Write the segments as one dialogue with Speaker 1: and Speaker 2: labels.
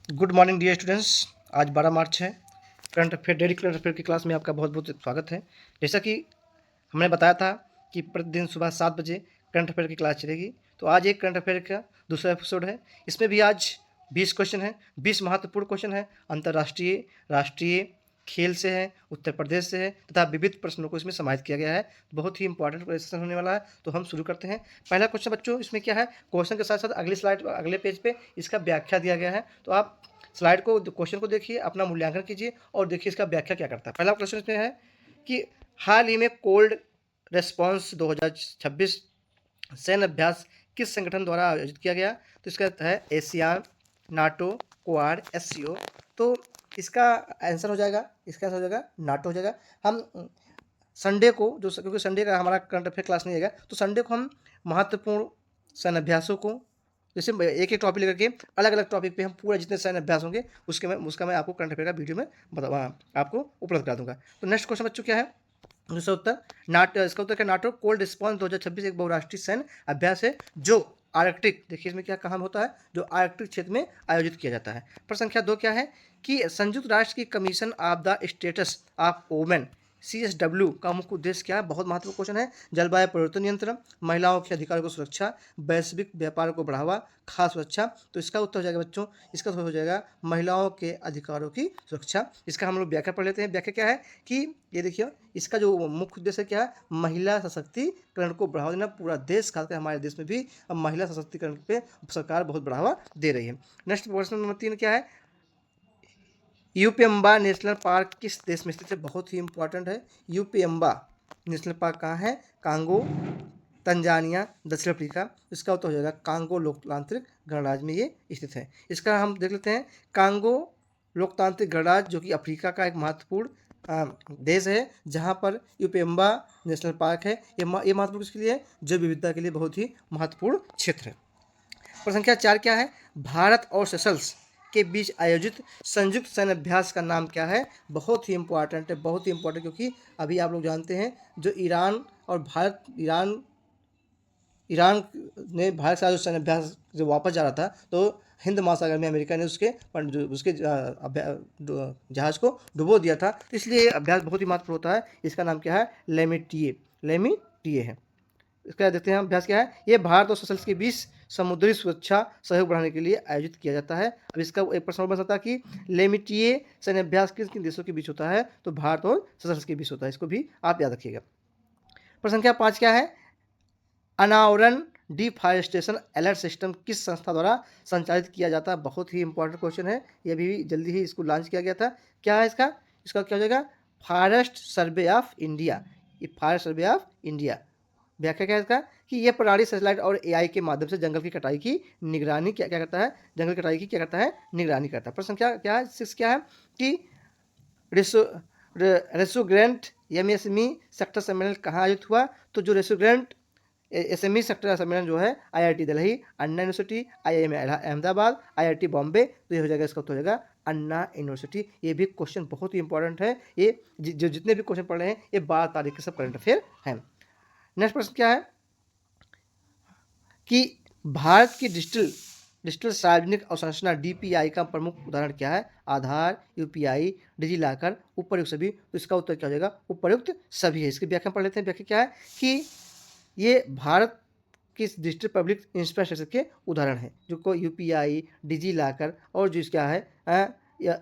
Speaker 1: Good morning dear students. आज 12 मार्च है। Current affair daily current affair की क्लास में आपका बहुत बहुत स्वागत है। जैसा कि हमने बताया था कि प्रतिदिन सुबह 7 बजे करंट अफेयर की क्लास चलेगी, तो आज एक करंट अफेयर का दूसरा एपिसोड है। इसमें भी आज 20 क्वेश्चन है, 20 महत्वपूर्ण क्वेश्चन है। अंतर्राष्ट्रीय, राष्ट्रीय, खेल से है, उत्तर प्रदेश से है तथा विविध प्रश्नों को इसमें समाहित किया गया है। बहुत ही इंपॉर्टेंट सेशन होने वाला है, तो हम शुरू करते हैं। पहला क्वेश्चन बच्चों इसमें क्या है, क्वेश्चन के साथ साथ अगली स्लाइड अगले पेज पे इसका व्याख्या दिया गया है। तो आप स्लाइड को, क्वेश्चन को देखिए, अपना मूल्यांकन कीजिए और देखिए इसका व्याख्या क्या करता है। पहला क्वेश्चन इसमें है कि हाल ही में कोल्ड रेस्पॉन्स 2026 सैन्य अभ्यास किस संगठन द्वारा आयोजित किया गया। तो इसका है एशियान, नाटो, क्वाड, एससीओ। तो इसका आंसर हो जाएगा, इसका आंसर हो जाएगा नाटो हो जाएगा। हम संडे को जो, क्योंकि संडे का हमारा करंट अफेयर क्लास नहीं आएगा, तो संडे को हम महत्वपूर्ण सैन्य अभ्यासों को, जैसे एक एक टॉपिक लेकर के अलग अलग टॉपिक पे हम पूरा जितने सैन्य अभ्यास होंगे उसका मैं आपको करंट अफेयर का वीडियो में आपको उपलब्ध करा दूंगा। तो नेक्स्ट क्वेश्चन बच्चों क्या है, दूसरा उत्तर इसका उत्तर क्या, नाटो कोल्ड रिस्पॉन्स 2026 एक बहुराष्ट्रीय सैन्य अभ्यास है जो आर्कटिक, देखिए इसमें क्या कहा होता है, जो आर्कटिक क्षेत्र में आयोजित किया जाता है। प्रश्न संख्या 2 क्या है कि संयुक्त राष्ट्र की commission of the status of women CSW का मुख्य उद्देश्य क्या है। बहुत महत्वपूर्ण क्वेश्चन है। जलवायु परिवर्तन नियंत्रण, महिलाओं के अधिकारों को सुरक्षा, वैश्विक व्यापार को बढ़ावा, खास सुरक्षा। तो इसका उत्तर हो जाएगा बच्चों, इसका उत्तर हो जाएगा महिलाओं के अधिकारों की सुरक्षा। इसका हम लोग व्याख्या पढ़ लेते हैं। व्याख्या क्या है कि ये देखिए, इसका जो मुख्य उद्देश्य क्या है, महिला सशक्तिकरण को बढ़ावा देना। पूरा देश, खासकर हमारे देश में भी अब महिला सशक्तिकरण पे सरकार बहुत बढ़ावा दे रही है। नेक्स्ट क्वेश्चन नंबर 3 क्या है, यूपेम्बा नेशनल पार्क किस देश में स्थित है। बहुत ही इंपॉर्टेंट है। यूपेम्बा नेशनल पार्क कहाँ है, कांगो, तंजानिया, दक्षिण अफ्रीका। इसका उत्तर हो जाएगा कांगो लोकतांत्रिक गणराज्य में ये स्थित है। इसका हम देख लेते हैं, कांगो लोकतांत्रिक गणराज्य जो कि अफ्रीका का एक महत्वपूर्ण देश है, जहाँ पर यूपेम्बा नेशनल पार्क है। ये महत्वपूर्ण किसके लिए है, जैव विविधता के लिए बहुत ही महत्वपूर्ण क्षेत्र है। प्रश्न संख्या 4 क्या है, भारत और सेशल्स के बीच आयोजित संयुक्त सैन्य अभ्यास का नाम क्या है। बहुत ही इंपॉर्टेंट है, बहुत ही इंपॉर्टेंट, क्योंकि अभी आप लोग जानते हैं जो ईरान और भारत, ईरान ने भारत से जो सैन्य अभ्यास जो वापस जा रहा था, तो हिंद महासागर में अमेरिका ने उसके जहाज को डुबो दिया था। तो इसलिए ये अभ्यास बहुत ही महत्वपूर्ण होता है। इसका नाम क्या है, लेमिटिए है। इसका देखते हैं अभ्यास क्या है। ये भारत और सेशल्स के बीच समुद्री सुरक्षा सहयोग बढ़ाने के लिए आयोजित किया जाता है। अब इसका एक प्रश्न बन सकता है कि लेमिटिए सैन्य अभ्यास किन किन देशों के बीच होता है। तो भारत और सेशल्स के बीच होता है, इसको भी आप याद रखिएगा। प्रश्न संख्या 5 क्या है, अनावरण डिफॉरेस्टेशन अलर्ट सिस्टम किस संस्था द्वारा संचालित किया जाता है। बहुत ही इंपॉर्टेंट क्वेश्चन है, ये अभी जल्दी ही इसको लॉन्च किया गया था। क्या है इसका, इसका क्या हो जाएगा, फॉरेस्ट सर्वे ऑफ इंडिया। ये फॉरेस्ट सर्वे ऑफ इंडिया। व्याख्या क्या है इसका कि यह प्रणाली सैटेलाइट और एआई के माध्यम से जंगल की कटाई की निगरानी क्या करता है, जंगल कटाई की क्या करता है, निगरानी करता है। प्रश्न क्या है 6 क्या है कि रेसोग्रेंट एमएसएमई सेक्टर सम्मेलन कहाँ आयोजित हुआ। तो जो रेसोग्रेंट एसएमई सेक्टर सम्मेलन जो है IIT Delhi, Anna university, IIM Ahmedabad, IIT Bombay. तो ये हो जाएगा, इसका उत्तर हो जाएगा अन्ना यूनिवर्सिटी। ये भी क्वेश्चन बहुत ही इंपॉर्टेंट है। ये जो जितने भी क्वेश्चन पढ़ रहे हैं ये 12 तारीख के सब करंट अफेयर हैं। नेक्स्ट प्रश्न क्या है कि भारत की डिजिटल सार्वजनिक अवसंरचना डीपीआई का प्रमुख उदाहरण क्या है। आधार, यूपीआई, डिजिलॉकर, उपयुक्त सभी। तो इसका उत्तर क्या हो जाएगा, उपयुक्त सभी है। इसकी व्याख्या पढ़ लेते हैं। व्याख्या क्या है कि ये भारत की डिजिटल पब्लिक इंफ्रास्ट्रक्चर के उदाहरण है, जो को यूपीआई, डिजिलॉकर और जो क्या है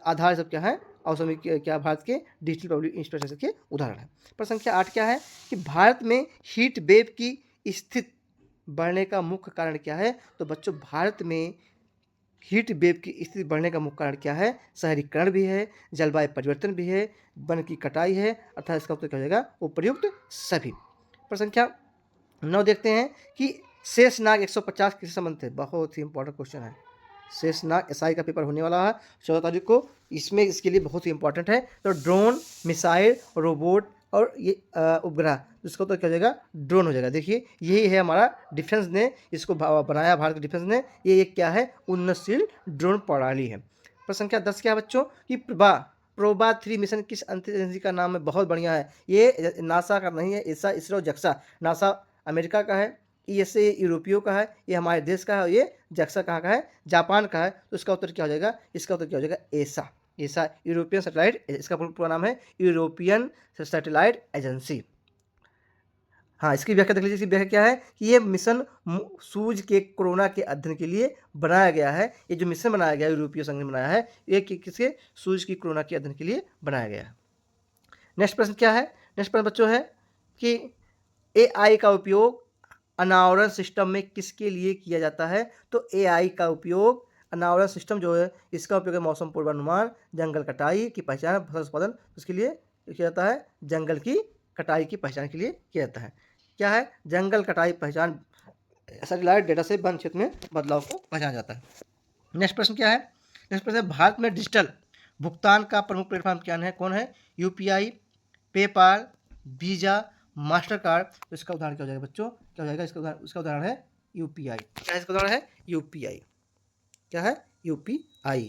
Speaker 1: आधार सब क्या है, और सभी क्या भारत के डिजिटल पब्लिक इंफ्रास्ट्रक्चर के उदाहरण है। प्रश्न संख्या 8 क्या है कि भारत में हीट वेव की स्थिति बढ़ने का मुख्य कारण क्या है। तो बच्चों, भारत में हीट वेव की स्थिति बढ़ने का मुख्य कारण क्या है, शहरीकरण भी है, जलवायु परिवर्तन भी है, वन की कटाई है, अर्थात इसका उत्तर क्या हो जाएगा, उपयुक्त सभी। प्रश्न संख्या 9 देखते हैं कि शेषनाग 150 किससे संबंधित है। बहुत ही इंपॉर्टेंट क्वेश्चन है। शेषनाग एसआई का पेपर होने वाला है 14 तारीख को, इसमें इसके लिए बहुत ही इंपॉर्टेंट है। तो ड्रोन, मिसाइल, रोबोट और ये उपग्रह, इसको तो क्या हो जाएगा, ड्रोन हो जाएगा। देखिए यही है हमारा डिफेंस ने इसको बनाया, भारत के डिफेंस ने। ये एक क्या है, उन्नतशील ड्रोन प्रणाली है। प्रश्न संख्या 10 क्या है बच्चों कि प्रोबा 3 मिशन किस अंतरिक्ष एजेंसी का नाम है। बहुत बढ़िया है, ये नासा का नहीं है, ऐसा इसरो जक्सा। नासा अमेरिका का है, ये यूरोपियो का है, ये हमारे देश का है, और ये जक्सा कहाँ का है, जापान का है। तो इसका उत्तर क्या हो जाएगा, इसका उत्तर क्या हो जाएगा, एसा। एसा यूरोपियन सैटेलाइट, इसका पूरा नाम है यूरोपियन सैटेलाइट एजेंसी। हाँ, इसकी व्याख्या देख लीजिए। इसकी व्याख्या क्या है कि ये मिशन सूझ के कोरोना के अध्ययन के लिए बनाया गया है। ये जो मिशन बनाया गया है, यूरोपीय संघ ने बनाया है, ये किसके, सूझ की कोरोना के अध्ययन के लिए बनाया गया है। नेक्स्ट प्रश्न क्या है, नेक्स्ट प्रश्न बच्चों है कि AI का उपयोग अनावरण सिस्टम में किसके लिए किया जाता है। तो AI का उपयोग अनावरण सिस्टम जो है, इसका उपयोग है मौसम पूर्वानुमान, जंगल कटाई की पहचान, फसल उत्पादन, उसके लिए किया जाता है, जंगल की कटाई की पहचान के लिए किया जाता है। क्या है, जंगल कटाई पहचान, सैटेलाइट डेटा से वन क्षेत्र में बदलाव को पहचाना जाता है। नेक्स्ट प्रश्न क्या है, नेक्स्ट प्रश्न है भारत में डिजिटल भुगतान का प्रमुख प्लेटफॉर्म क्या है, कौन है, UPI, PayPal, visa, master card. तो इसका उदाहरण क्या हो जाएगा बच्चों, क्या हो जाएगा, इसका उदाहरण है UPI। क्या है इसका उदाहरण है, UPI। क्या है, UPI।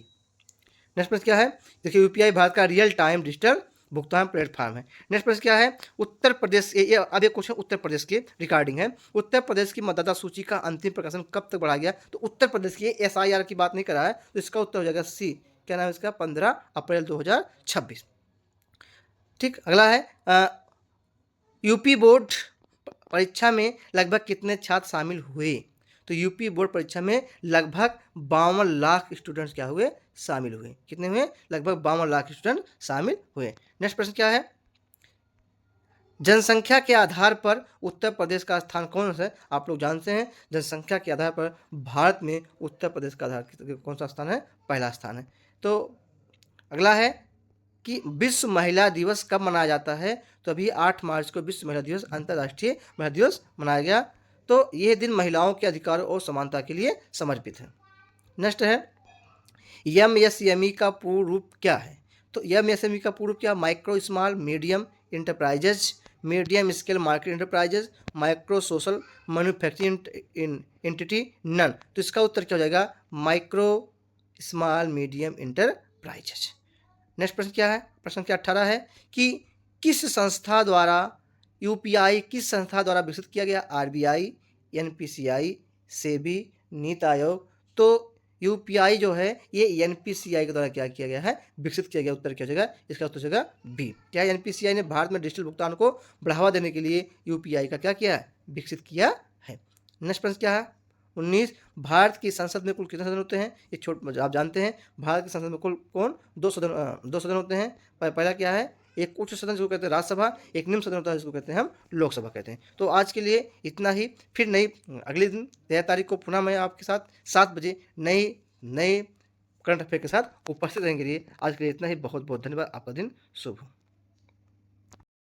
Speaker 1: नेक्स्ट प्रश्न क्या है, देखिए UPI भारत का रियल टाइम डिजिटल भुगतान प्लेटफॉर्म है। नेक्स्ट प्रश्न क्या है, उत्तर प्रदेश, ये अब एक क्वेश्चन उत्तर प्रदेश की रिगार्डिंग है। उत्तर प्रदेश की मतदाता सूची का अंतिम प्रकाशन कब तक बढ़ाया गया। तो उत्तर प्रदेश की SIR की बात नहीं करा है, तो इसका उत्तर हो जाएगा सी। क्या नाम है इसका, 15 अप्रैल 2026। ठीक, अगला है यूपी बोर्ड परीक्षा में लगभग कितने छात्र शामिल हुए। तो यूपी बोर्ड परीक्षा में लगभग 52 लाख स्टूडेंट्स क्या हुए, शामिल हुए। कितने हुए, लगभग 52 लाख स्टूडेंट शामिल हुए। नेक्स्ट प्रश्न क्या है, जनसंख्या के आधार पर उत्तर प्रदेश का स्थान कौन सा है। आप लोग जानते हैं जनसंख्या के आधार पर भारत में उत्तर प्रदेश का आधार कौन सा स्थान है, पहला स्थान है। तो अगला है कि विश्व महिला दिवस कब मनाया जाता है। तो अभी 8 मार्च को विश्व महिला दिवस, अंतर्राष्ट्रीय महिला दिवस मनाया गया। तो यह दिन महिलाओं के अधिकारों और समानता के लिए समर्पित है। नेक्स्ट है MSME का पूर्ण रूप क्या है। तो MSME का पूर्ण रूप क्या, micro small medium enterprises, medium scale market enterprises, micro social manufacturing entity, none. तो इसका उत्तर क्या हो जाएगा, micro small medium enterprises. Next प्रश्न क्या है, प्रश्न क्या 18 है कि किस संस्था द्वारा UPI किस संस्था द्वारा विकसित किया गया, RBI, NPCI, सेबी, नीति आयोग। तो UPI जो है ये NPCI के द्वारा क्या किया गया है, विकसित किया गया। उत्तर क्या हो जाएगा, इसका उत्तर हो जाएगा बी। क्या NPCI ने भारत में डिजिटल भुगतान को बढ़ावा देने के लिए UPI का क्या किया है, विकसित किया है। नेक्स्ट प्रश्न क्या है 19, भारत की संसद में कुल कितने सदन होते हैं। ये छोट आप जानते हैं, भारत की संसद में कुल कौन, 2 सदन होते हैं। पहला क्या है, एक उच्च सदन जिसको कहते हैं राज्यसभा, एक निम्न सदन होता है जिसको कहते हैं हम लोकसभा कहते हैं। तो आज के लिए इतना ही, फिर नई अगले दिन 13 तारीख को पुनः मैं आपके साथ 7 बजे नए करंट अफेयर के साथ उपस्थित रहेंगे। आज के लिए इतना ही, बहुत बहुत धन्यवाद। आपका दिन शुभ हो।